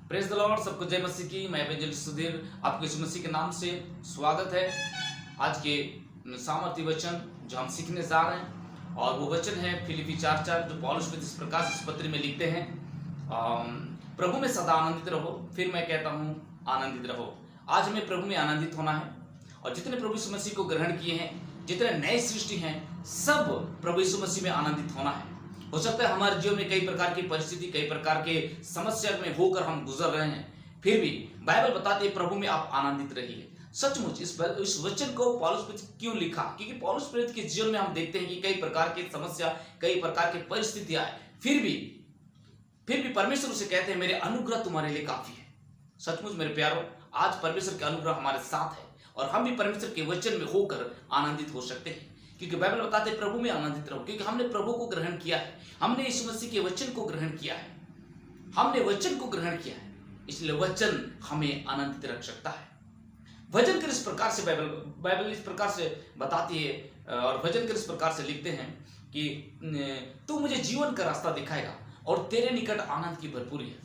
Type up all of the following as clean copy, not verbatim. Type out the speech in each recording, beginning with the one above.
Praise the Lord. सबको जय मसीह की। मैं एवेंजलिस्ट सुधीर आपको यीशु मसीह के नाम से स्वागत है। आज के सामर्थ्य वचन जो हम सीखने जा रहे हैं, और वो वचन है फिलिपी 4:4, जो पौलुस इस प्रकार से इस पत्र में लिखते हैं, प्रभु में सदा आनंदित रहो। फिर मैं कहता हूँ आनंदित रहो। आज हमें प्रभु में आनंदित होना है, और जितने प्रभु यीशु मसीह को ग्रहण किए हैं, जितने नए सृष्टि हैं, सब प्रभु यीशु मसीह में आनंदित होना है। हो सकता है हमारे जीवन में कई प्रकार की परिस्थिति, कई प्रकार के समस्या में होकर हम गुजर रहे हैं, फिर भी बाइबल बताती है प्रभु में आप आनंदित रहिए। सचमुच इस वचन को पौलुस क्यों लिखा? क्योंकि पौलुस प्रेरित के जीवन में हम देखते हैं कि कई प्रकार की समस्या, कई प्रकार की परिस्थितियां आए, फिर भी परमेश्वर उसे कहते हैं मेरे अनुग्रह तुम्हारे लिए काफी है। सचमुच मेरे प्यारों, आज परमेश्वर के अनुग्रह हमारे साथ है, और हम भी परमेश्वर के वचन में होकर आनंदित हो सकते हैं। क्योंकि बाइबल बताते हैं प्रभु में आनंदित रहो, क्योंकि हमने प्रभु को ग्रहण किया है, हमने यीशु मसीह के वचन को ग्रहण किया है, हमने वचन को ग्रहण किया है, इसलिए वचन हमें आनंदित रख सकता है। वचन कर इस प्रकार से बाइबल इस प्रकार से बताती है, और वचन कर इस प्रकार से लिखते हैं कि तू मुझे जीवन का रास्ता दिखाएगा और तेरे निकट आनंद की भरपूरी है।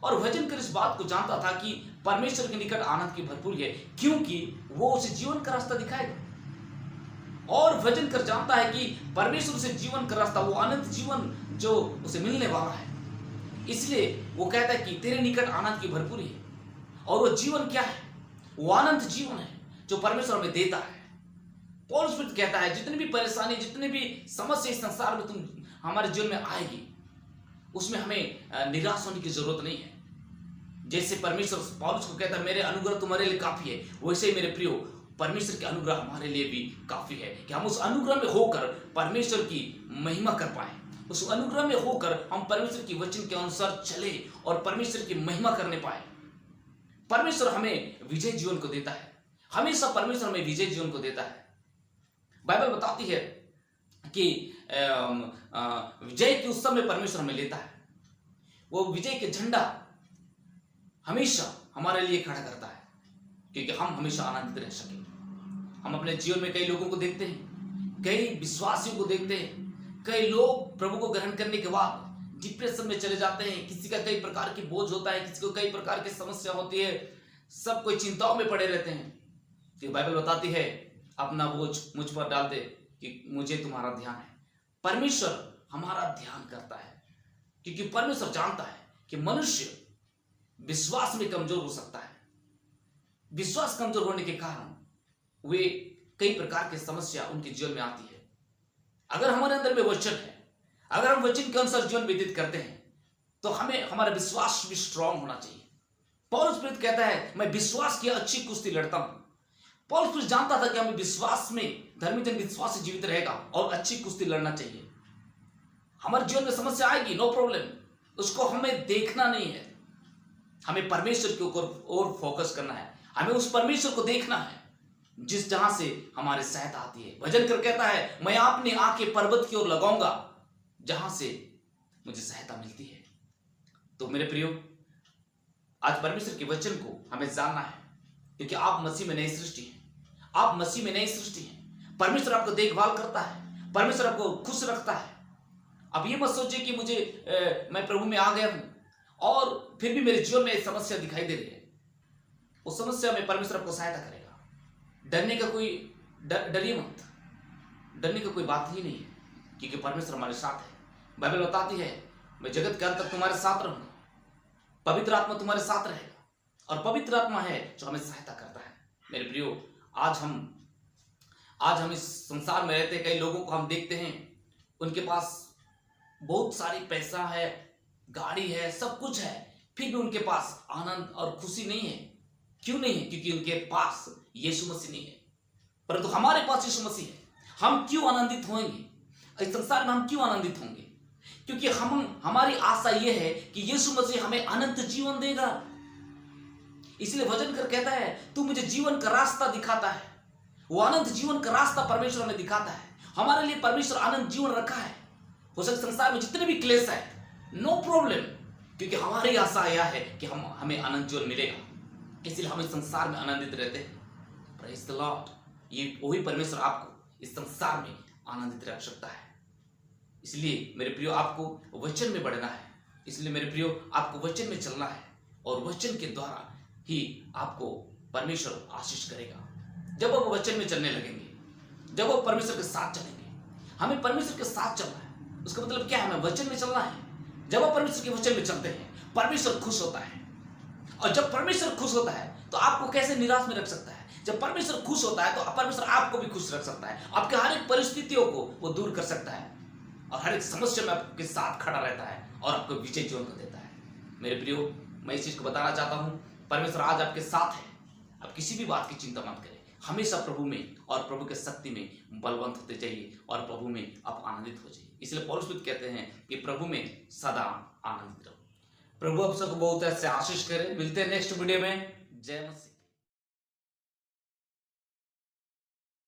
और वचन कर इस बात को जानता था कि परमेश्वर के निकट आनंद की भरपूरी है, क्योंकि वो उसे जीवन का रास्ता दिखाएगा। और वचन कर जानता है कि परमेश्वर से जीवन का रास्ता, वो अनंत जीवन जो उसे मिलने वाला है, इसलिए वो कहता है कि तेरे निकट आनंद की भरपूरी है। और वो जीवन क्या है? वो अनंत जीवन है जो परमेश्वर हमें देता है। पौलुस कहता है जितनी भी परेशानी, जितनी भी समस्या इस संसार में तुम हमारे जीवन में आएगी, उसमें हमें निराश होने की जरूरत नहीं है। जैसे परमेश्वर पौलुस को कहता है मेरे अनुग्रह तुम्हारे लिए काफी है, वैसे ही मेरे प्रियो परमेश्वर के अनुग्रह हमारे लिए भी काफी है कि हम उस अनुग्रह में होकर परमेश्वर की महिमा कर पाए। उस अनुग्रह में होकर हम परमेश्वर की वचन के अनुसार चले और परमेश्वर की महिमा करने पाए। परमेश्वर हमें विजय जीवन को देता है, हमेशा परमेश्वर हमें विजय जीवन को देता है। बाइबल बताती है कि विजय के उत्सव में परमेश्वर हमें लेता है। वो विजय के झंडा हमेशा हमारे लिए खड़ा करता है, क्योंकि हम हमेशा आनंदित रह सके। हम अपने जीवन में कई लोगों को देखते हैं, कई विश्वासियों को देखते हैं, कई लोग प्रभु को ग्रहण करने के बाद डिप्रेशन में चले जाते हैं। किसी का कई प्रकार की बोझ होता है, किसी को कई प्रकार की समस्या होती है, सब कोई चिंताओं में पड़े रहते हैं। तो बाइबल बताती है अपना बोझ मुझ पर डाल दे कि मुझे तुम्हारा ध्यान है। परमेश्वर हमारा ध्यान करता है, क्योंकि परमेश्वर जानता है कि मनुष्य विश्वास में कमजोर हो सकता है। विश्वास कमजोर होने के कारण वे कई प्रकार की समस्या उनके जीवन में आती है। अगर हमारे अंदर में वचन है, अगर हम वचन के अनुसार जीवन व्यतीत करते हैं, तो हमें हमारा विश्वास भी स्ट्रांग होना चाहिए। पौलुस प्रेरित कहता है मैं विश्वास की अच्छी कुश्ती लड़ता हूं। पौलुस प्रेरित जानता था कि हमें विश्वास में, धर्मी जन विश्वास से जीवित रहेगा और अच्छी कुश्ती लड़ना चाहिए। हमारे जीवन में समस्या आएगी, नो प्रॉब्लम, उसको हमें देखना नहीं है, हमें परमेश्वर के ऊपर और फोकस करना है। हमें उस परमेश्वर को देखना है जिस जहां से हमारी सहायता आती है। भजन कर कहता है मैं अपनी आंखें पर्वत की ओर लगाऊंगा जहां से मुझे सहायता मिलती है। तो मेरे प्रियो, आज परमेश्वर के वचन को हमें जानना है, क्योंकि आप मसीह में नई सृष्टि हैं। आप मसीह में नई सृष्टि हैं। परमेश्वर आपको देखभाल करता है, परमेश्वर आपको खुश रखता है। अब ये मत सोचिए कि मैं प्रभु में आ गया हूं और फिर भी मेरे जीवन में समस्या दिखाई दे रही है। उस समस्या में परमेश्वर आपको सहायता करेगा। डरिए मत, डरने का कोई बात ही नहीं है, क्योंकि परमेश्वर हमारे साथ है। बाइबल बताती है मैं जगत के अंत तक तुम्हारे साथ रहूंगा, पवित्र आत्मा तुम्हारे साथ रहेगा, और पवित्र आत्मा है जो हमें सहायता करता है। मेरे प्रियो, आज हम इस संसार में रहते कई लोगों को हम देखते हैं, उनके पास बहुत सारी पैसा है, गाड़ी है, सब कुछ है, फिर भी उनके पास आनंद और खुशी नहीं है। क्यों नहीं है? क्योंकि उनके पास यीशु मसीह नहीं है। परंतु हमारे पास यीशु मसीह है। हम क्यों आनंदित होंगे? इस संसार में हम क्यों आनंदित होंगे? क्योंकि हमारी आशा यह है कि यीशु मसीह हमें अनंत जीवन देगा। इसलिए वचन कर कहता है तू मुझे जीवन का रास्ता दिखाता है। वो अनंत जीवन का रास्ता परमेश्वर हमें दिखाता है। हमारे लिए परमेश्वर अनंत जीवन रखा है। हो सकता संसार में जितने भी क्लेश है, नो प्रॉब्लम, क्योंकि हमारी आशा यह है कि हमें अनंत जीवन मिलेगा। इसलिए हम इस संसार में आनंदित रहते हैं। Praise the Lord. ये वही परमेश्वर आपको इस संसार में आनंदित रख सकता है। इसलिए मेरे प्रियो, आपको वचन में बढ़ना है। इसलिए मेरे प्रियो, आपको वचन में चलना है और वचन के द्वारा ही आपको परमेश्वर आशीष करेगा। जब आप वचन में चलने लगेंगे, जब आप परमेश्वर के साथ चलेंगे, हमें परमेश्वर के साथ चलना है, उसका मतलब क्या है? हमें वचन में चलना है। जब आप परमेश्वर के वचन में चलते हैं, परमेश्वर खुश होता है। और जब परमेश्वर खुश होता है तो आपको कैसे निराश में रख सकता है? जब परमेश्वर खुश होता है तो परमेश्वर आपको भी खुश रख सकता है। आपके हर एक परिस्थितियों को वो दूर कर सकता है और हर एक समस्या में आपके साथ खड़ा रहता है और आपको विजय जीवन को देता है। मेरे प्रियो, मैं इस चीज को बताना चाहता हूं, परमेश्वर आज आपके साथ है। आप किसी भी बात की चिंता मत करें, हमेशा प्रभु में और प्रभु के शक्ति में बलवंत होते जाइए और प्रभु में आप आनंदित हो जाइए। इसलिए पौलुस कहते हैं कि प्रभु में सदा आनंदित रहो। प्रभु आप सबको बहुत ऐसे आशीष करे। मिलते हैं नेक्स्ट वीडियो में। जय मसीह।